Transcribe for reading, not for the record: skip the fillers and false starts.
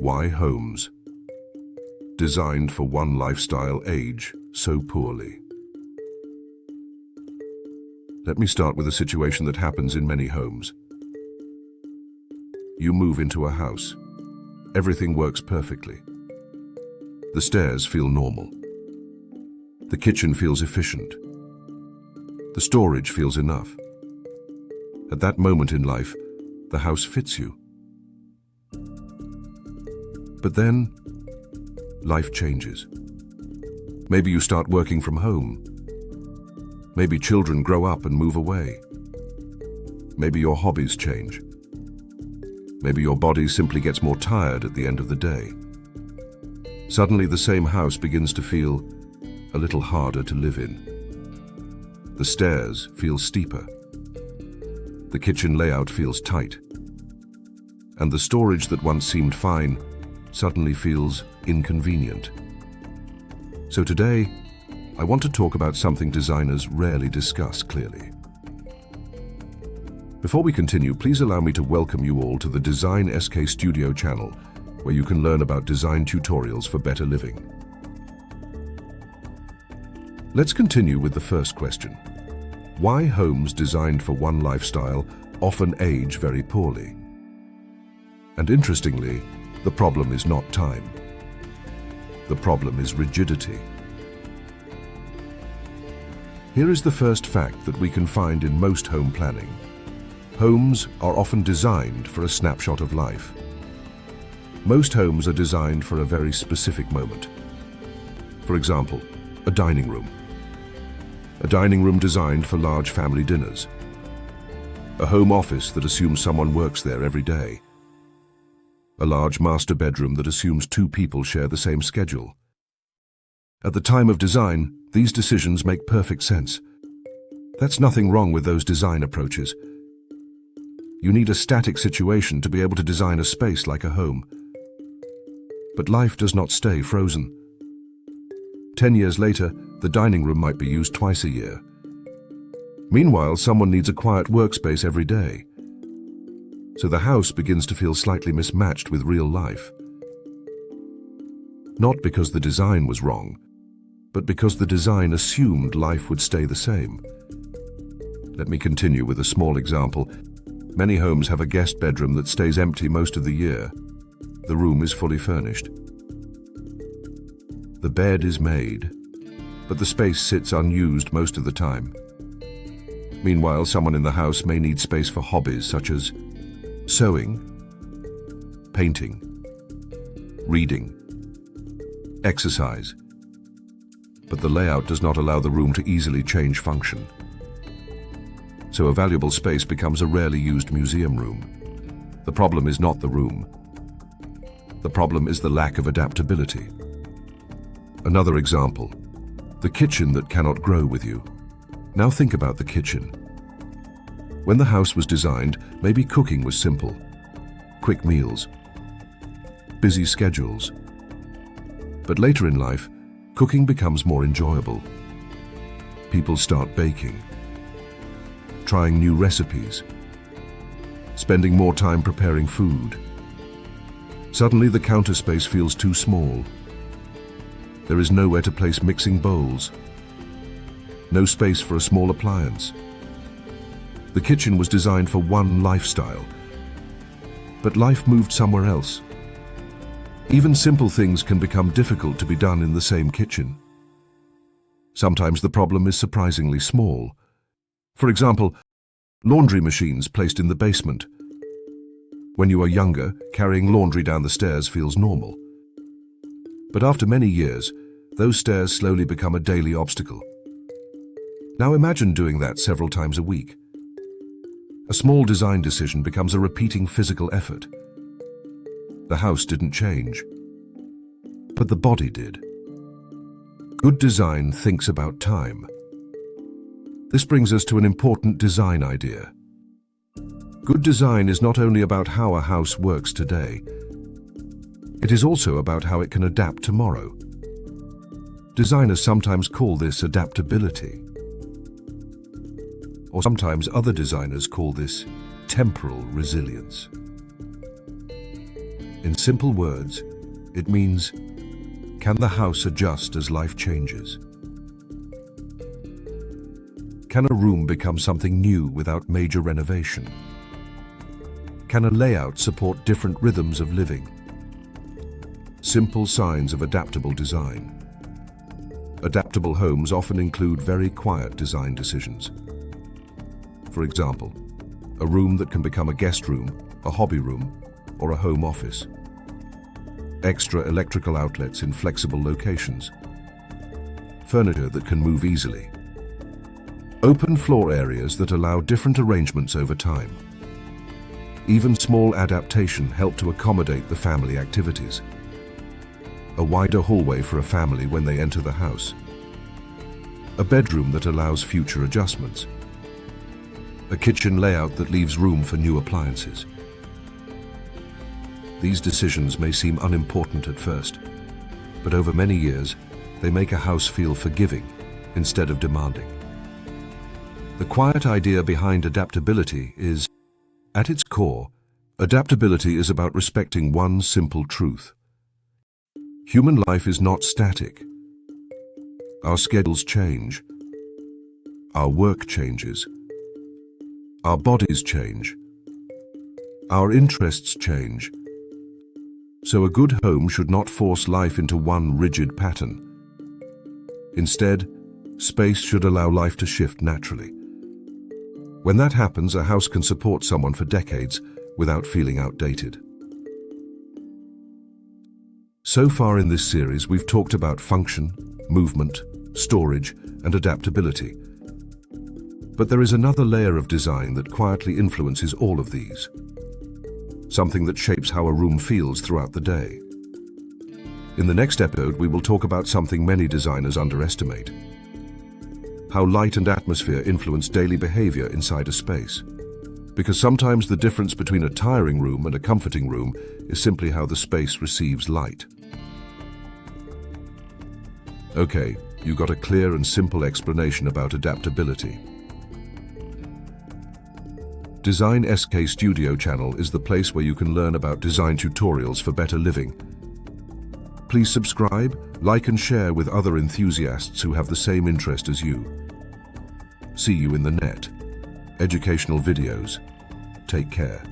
Why homes, designed for one lifestyle, age so poorly? Let me start with a situation that happens in many homes. You move into a house. Everything works perfectly. The stairs feel normal. The kitchen feels efficient. The storage feels enough. At that moment in life, the house fits you. But then, life changes. Maybe you start working from home. Maybe children grow up and move away. Maybe your hobbies change. Maybe your body simply gets more tired at the end of the day. Suddenly, the same house begins to feel a little harder to live in. The stairs feel steeper. The kitchen layout feels tight. And the storage that once seemed fine suddenly feels inconvenient. So today, I want to talk about something designers rarely discuss clearly. Before we continue, please allow me to welcome you all to the Design SK Studio channel, where you can learn about design tutorials for better living. Let's continue with the first question. Why homes designed for one lifestyle often age very poorly? And interestingly, the problem is not time. The problem is rigidity. Here is the first fact that we can find in most home planning. Homes are often designed for a snapshot of life. Most homes are designed for a very specific moment. For example, a dining room. A dining room designed for large family dinners. A home office that assumes someone works there every day. A large master bedroom that assumes two people share the same schedule. At the time of design, these decisions make perfect sense. That's nothing wrong with those design approaches. You need a static situation to be able to design a space like a home. But life does not stay frozen. 10 years later, the dining room might be used twice a year. Meanwhile, someone needs a quiet workspace every day. So the house begins to feel slightly mismatched with real life. Not because the design was wrong, but because the design assumed life would stay the same. Let me continue with a small example. Many homes have a guest bedroom that stays empty most of the year. The room is fully furnished. The bed is made, but the space sits unused most of the time. Meanwhile, someone in the house may need space for hobbies such as sewing, painting, reading, exercise. But the layout does not allow the room to easily change function. So a valuable space becomes a rarely used museum room. The problem is not the room. The problem is the lack of adaptability. Another example, the kitchen that cannot grow with you. Now think about the kitchen. When the house was designed, maybe cooking was simple. Quick meals. Busy schedules. But later in life, cooking becomes more enjoyable. People start baking. Trying new recipes. Spending more time preparing food. Suddenly the counter space feels too small. There is nowhere to place mixing bowls. No space for a small appliance. The kitchen was designed for one lifestyle, but life moved somewhere else. Even simple things can become difficult to be done in the same kitchen. Sometimes the problem is surprisingly small. For example, laundry machines placed in the basement. When you are younger, carrying laundry down the stairs feels normal. But after many years, those stairs slowly become a daily obstacle. Now imagine doing that several times a week. A small design decision becomes a repeating physical effort. The house didn't change, but the body did. Good design thinks about time. This brings us to an important design idea. Good design is not only about how a house works today, it is also about how it can adapt tomorrow. Designers sometimes call this adaptability. Or sometimes other designers call this temporal resilience. In simple words, it means, can the house adjust as life changes? Can a room become something new without major renovation? Can a layout support different rhythms of living? Simple signs of adaptable design. Adaptable homes often include very quiet design decisions. For example, a room that can become a guest room, a hobby room, or a home office. Extra electrical outlets in flexible locations. Furniture that can move easily. Open floor areas that allow different arrangements over time. Even small adaptation help to accommodate the family activities. A wider hallway for a family when they enter the house. A bedroom that allows future adjustments. A kitchen layout that leaves room for new appliances. These decisions may seem unimportant at first, but over many years, they make a house feel forgiving instead of demanding. The quiet idea behind adaptability is, at its core, adaptability is about respecting one simple truth. Human life is not static. Our schedules change. Our work changes. Our bodies change. Our interests change. So a good home should not force life into one rigid pattern. Instead, space should allow life to shift naturally. When that happens, a house can support someone for decades without feeling outdated. So far in this series, we've talked about function, movement, storage, and adaptability. But there is another layer of design that quietly influences all of these. Something that shapes how a room feels throughout the day. In the next episode, we will talk about something many designers underestimate. How light and atmosphere influence daily behavior inside a space. Because sometimes the difference between a tiring room and a comforting room is simply how the space receives light. Okay, you got a clear and simple explanation about adaptability. Design SK Studio channel is the place where you can learn about design tutorials for better living. Please subscribe, like and share with other enthusiasts who have the same interest as you. See you in the net. Educational videos. Take care.